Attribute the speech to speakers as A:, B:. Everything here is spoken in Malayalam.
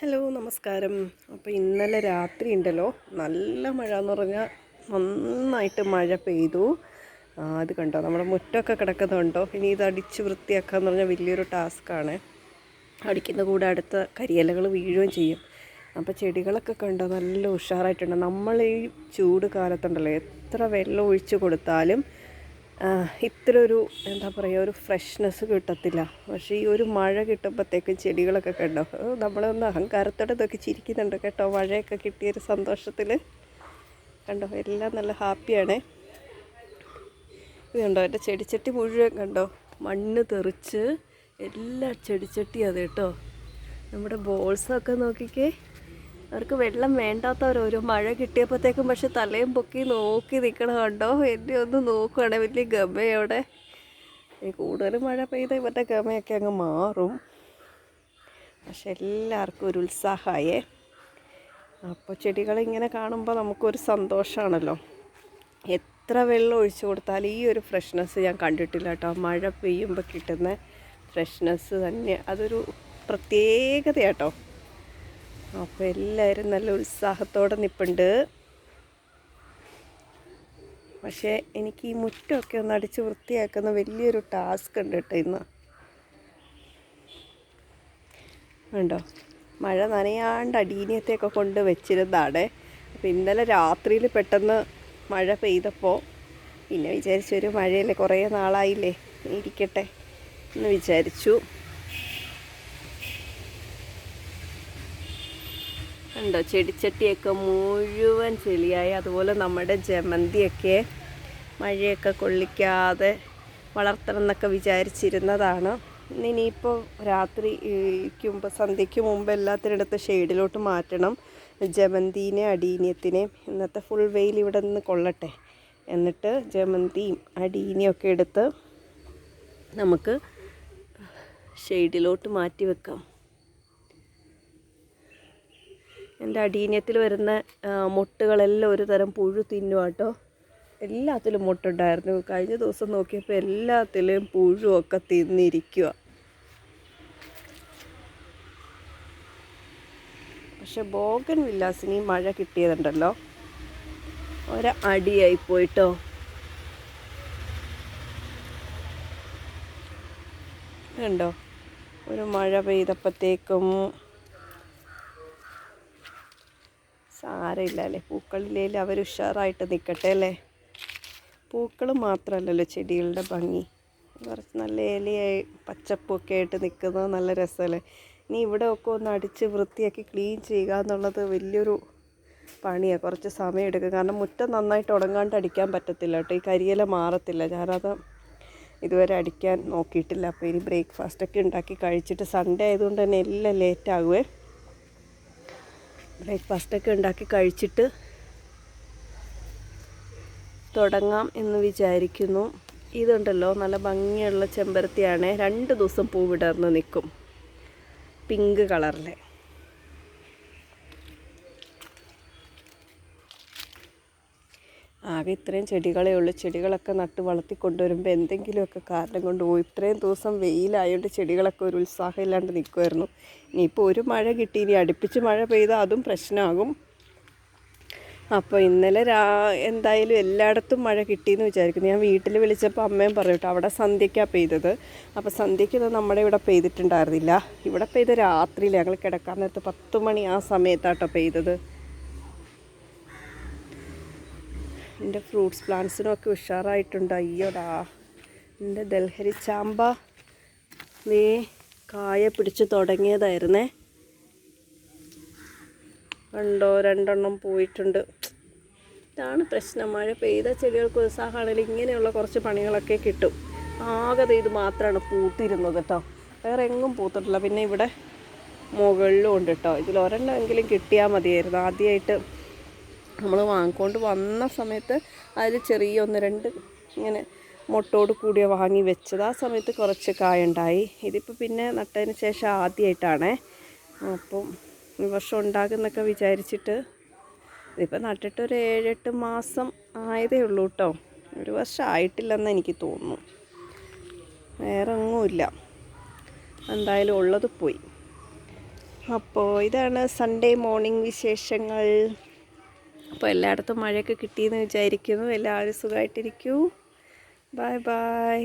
A: ഹലോ നമസ്കാരം. അപ്പോൾ ഇന്നലെ രാത്രി ഉണ്ടല്ലോ നല്ല മഴ എന്ന് പറഞ്ഞാൽ നന്നായിട്ട് മഴ പെയ്തു. അത് കണ്ടോ, നമ്മുടെ മുറ്റമൊക്കെ കിടക്കുന്നുണ്ടോ. ഇനി ഇത് അടിച്ച് വൃത്തിയാക്കുക എന്ന് പറഞ്ഞാൽ വലിയൊരു ടാസ്ക്കാണ്. അടിക്കുന്ന കൂടെ അടുത്ത കരിയിലകൾ വീഴുകയും ചെയ്യും. അപ്പോൾ ചെടികളൊക്കെ കണ്ടോ നല്ല ഉഷാറായിട്ടുണ്ട്. നമ്മൾ ഈ ചൂട് കാലത്തുണ്ടല്ലോ എത്ര വെള്ളം ഒഴിച്ച് കൊടുത്താലും ഇത്ര ഒരു എന്താ പറയുക, ഒരു ഫ്രഷ്നെസ് കിട്ടത്തില്ല. പക്ഷേ ഈ ഒരു മഴ കിട്ടുമ്പോഴത്തേക്കും ചെടികളൊക്കെ കണ്ടോ നമ്മളൊന്ന് അഹങ്കാരത്തോടെ ഇതൊക്കെ ചിരിക്കുന്നുണ്ട് കേട്ടോ. മഴയൊക്കെ കിട്ടിയൊരു സന്തോഷത്തിൽ കണ്ടോ എല്ലാം നല്ല ഹാപ്പിയാണ്. ഇത് കണ്ടോ എൻ്റെ ചെടിച്ചട്ടി മുഴുവൻ കണ്ടോ മണ്ണ് തെറിച്ച് എല്ലാ ചെടിച്ചട്ടി അത് കേട്ടോ. നമ്മുടെ ബോൾസൊക്കെ നോക്കിക്കേ, അവർക്ക് വെള്ളം വേണ്ടാത്തവരോരോ മഴ കിട്ടിയപ്പോഴത്തേക്കും പക്ഷെ തലയും പൊക്കി നോക്കി നിൽക്കണം കണ്ടോ. എന്നെ ഒന്ന് നോക്കുകയാണ് വലിയ ഗമയോടെ. കൂടുതൽ മഴ പെയ്ത ഇവരുടെ ഗമയൊക്കെ അങ്ങ് മാറും. പക്ഷെ എല്ലാവർക്കും ഒരു ഉത്സാഹമായേ. അപ്പോൾ ചെടികളിങ്ങനെ കാണുമ്പോൾ നമുക്കൊരു സന്തോഷമാണല്ലോ. എത്ര വെള്ളം ഒഴിച്ചു കൊടുത്താലും ഈ ഒരു ഫ്രഷ്നെസ് ഞാൻ കണ്ടിട്ടില്ല കേട്ടോ. മഴ പെയ്യുമ്പോൾ കിട്ടുന്ന ഫ്രഷ്നെസ് തന്നെ അതൊരു പ്രത്യേകതയാട്ടോ. അപ്പോൾ എല്ലാവരും നല്ല ഉത്സാഹത്തോടെ നിൽപ്പുണ്ട്. പക്ഷേ എനിക്ക് ഈ മുറ്റമൊക്കെ ഒന്ന് അടിച്ച് വൃത്തിയാക്കുന്ന വലിയൊരു ടാസ്ക് ഉണ്ട് കേട്ടോ ഇന്ന്. ഉണ്ടോ മഴ നനയാണ്ട് അടീനിയത്തെയൊക്കെ കൊണ്ട് വെച്ചിരുന്നാണ്. അപ്പോൾ ഇന്നലെ രാത്രിയിൽ പെട്ടെന്ന് മഴ പെയ്തപ്പോൾ പിന്നെ വിചാരിച്ചൊരു മഴയല്ലേ, കുറേ നാളായില്ലേ, ഇരിക്കട്ടെ എന്ന് വിചാരിച്ചു. ഉണ്ടോ ചെടിച്ചട്ടിയൊക്കെ മുഴുവൻ ചെളിയായി. അതുപോലെ നമ്മുടെ ജമന്തിയൊക്കെ മഴയൊക്കെ കൊള്ളിക്കാതെ വളർത്തണം എന്നൊക്കെ വിചാരിച്ചിരുന്നതാണ്. ഇനിയിപ്പോൾ സന്ധ്യയ്ക്ക് മുമ്പ് എല്ലാത്തിനടുത്ത് ഷെയ്ഡിലോട്ട് മാറ്റണം. ജമന്തീനെ അടീനിയത്തിനെയും ഇന്നത്തെ ഫുൾ വെയിൽ ഇവിടെ നിന്ന് കൊള്ളട്ടെ. എന്നിട്ട് ജമന്തിയും അടീനിയൊക്കെ എടുത്ത് നമുക്ക് ഷെയ്ഡിലോട്ട് മാറ്റി വെക്കാം. എൻ്റെ അടീനിയത്തിൽ വരുന്ന മുട്ടുകളെല്ലാം ഒരു തരം പുഴു തിന്നുക കേട്ടോ. എല്ലാത്തിലും മുട്ടുണ്ടായിരുന്നു. കഴിഞ്ഞ ദിവസം നോക്കിയപ്പോൾ എല്ലാത്തിലും പുഴുവൊക്കെ തിന്നിരിക്കുക. പക്ഷെ ബോഗൻ വില്ലാസിന് മഴ കിട്ടിയതുണ്ടല്ലോ ഒരടിയായി പോയിട്ടോ. കണ്ടോ ഒരു മഴ പെയ്തപ്പോഴത്തേക്കും സാരമില്ല അല്ലേ, പൂക്കളിലേലും അവർ ഉഷാറായിട്ട് നിൽക്കട്ടെ അല്ലേ. പൂക്കൾ മാത്രമല്ലല്ലോ ചെടികളുടെ ഭംഗി, കുറച്ച് നല്ല ഇലയായി പച്ചപ്പൊക്കെ ആയിട്ട് നിൽക്കുന്നത് നല്ല രസമല്ലേ. ഇനി ഇവിടെ ഒക്കെ ഒന്ന് അടിച്ച് വൃത്തിയാക്കി ക്ലീൻ ചെയ്യുക എന്നുള്ളത് വലിയൊരു പണിയാണ്. കുറച്ച് സമയം എടുക്കും. കാരണം മുറ്റം നന്നായിട്ട് ഉണങ്ങാണ്ട് അടിക്കാൻ പറ്റത്തില്ല കേട്ടോ. ഈ കരിയില മാറത്തില്ല. ഞാനത് ഇതുവരെ അടിക്കാൻ നോക്കിയിട്ടില്ല. അപ്പോൾ ഇനി ബ്രേക്ക്ഫാസ്റ്റൊക്കെ ഉണ്ടാക്കി കഴിച്ചിട്ട് സൺഡേ ആയതുകൊണ്ട് തന്നെ എല്ലാം ലേറ്റാകുമേ. ബ്രേക്ക്ഫാസ്റ്റൊക്കെ ഉണ്ടാക്കി കഴിച്ചിട്ട് തുടങ്ങാം എന്ന് വിചാരിക്കുന്നു. ഇതുണ്ടല്ലോ നല്ല ഭംഗിയുള്ള ചെമ്പരത്തിയാണ്. 2 ദിവസം പൂവിടർന്ന് നിൽക്കും, പിങ്ക് കളറിലെ. ആകെ ഇത്രയും ചെടികളേ ഉള്ളൂ. ചെടികളൊക്കെ നട്ട് വളർത്തി കൊണ്ടുവരുമ്പോൾ എന്തെങ്കിലുമൊക്കെ കാരണം കൊണ്ട് പോയി. ഇത്രയും ദിവസം വെയിലായതുകൊണ്ട് ചെടികളൊക്കെ ഒരു ഉത്സാഹം ഇല്ലാണ്ട് നിൽക്കുമായിരുന്നു. ഇനിയിപ്പോൾ ഒരു മഴ കിട്ടി, ഇനി അടുപ്പിച്ച് മഴ പെയ്താൽ അതും പ്രശ്നമാകും. അപ്പോൾ ഇന്നലെ എന്തായാലും എല്ലായിടത്തും മഴ കിട്ടിയെന്ന് വിചാരിക്കുന്നു. ഞാൻ വീട്ടിൽ വിളിച്ചപ്പോൾ അമ്മയും പറഞ്ഞു കേട്ടോ അവിടെ സന്ധ്യയ്ക്കാണ് പെയ്തത്. അപ്പോൾ സന്ധ്യയ്ക്ക് നമ്മുടെ ഇവിടെ പെയ്തിട്ടുണ്ടായിരുന്നില്ല. ഇവിടെ പെയ്ത രാത്രിയിൽ ഞങ്ങൾ കിടക്കാൻ നേരത്ത് 10 മണി ആ സമയത്താട്ടോ പെയ്തത്. എൻ്റെ ഫ്രൂട്ട്സ് പ്ലാന്റ്സിനൊക്കെ ഉഷാറായിട്ടുണ്ട്. അയ്യോടാ, എൻ്റെ ദൽഹരി ചാമ്പ കായ പിടിച്ച് തുടങ്ങിയതായിരുന്നേ. കണ്ടോ 2 എണ്ണം പോയിട്ടുണ്ട്. ഇതാണ് പ്രശ്നം. മഴ പെയ്ത ചെടികൾക്ക് ഉത്സാഹമാണെങ്കിൽ ഇങ്ങനെയുള്ള കുറച്ച് പണികളൊക്കെ കിട്ടും. ആകെ ഇത് മാത്രമാണ് പൂത്തിരുന്നത് കേട്ടോ, വേറെ എങ്ങും പൂത്തിട്ടില്ല. പിന്നെ ഇവിടെ മുകളിലും ഉണ്ട് കേട്ടോ. ഇതിൽ ഒരെണ്ണമെങ്കിലും കിട്ടിയാൽ മതിയായിരുന്നു. ആദ്യമായിട്ട് നമ്മൾ വാങ്ങിക്കൊണ്ട് വന്ന സമയത്ത് അതിൽ ചെറിയ 1-2 ഇങ്ങനെ മുട്ടോട് കൂടിയ വാങ്ങി വെച്ചത്. ആ സമയത്ത് കുറച്ച് കായുണ്ടായി. ഇതിപ്പോൾ പിന്നെ നട്ടതിന് ശേഷം ആദ്യമായിട്ടാണേ. അപ്പം ഈ വർഷം ഉണ്ടാകുന്നൊക്കെ വിചാരിച്ചിട്ട് ഇതിപ്പോൾ നട്ടിട്ട് ഒരു 7-8 മാസം ആയതേ ഉള്ളൂ കേട്ടോ. 1 വർഷം ആയിട്ടില്ലെന്ന് എനിക്ക് തോന്നുന്നു. വേറെ ഒന്നുമില്ല, എന്തായാലും ഉള്ളത് പോയി. അപ്പോൾ ഇതാണ് സൺഡേ മോർണിംഗ് വിശേഷങ്ങൾ. അപ്പോൾ എല്ലായിടത്തും മഴയൊക്കെ കിട്ടിയെന്ന് വിചാരിക്കുന്നു. എല്ലാവരും സുഖമായിട്ടിരിക്കൂ. Bye bye.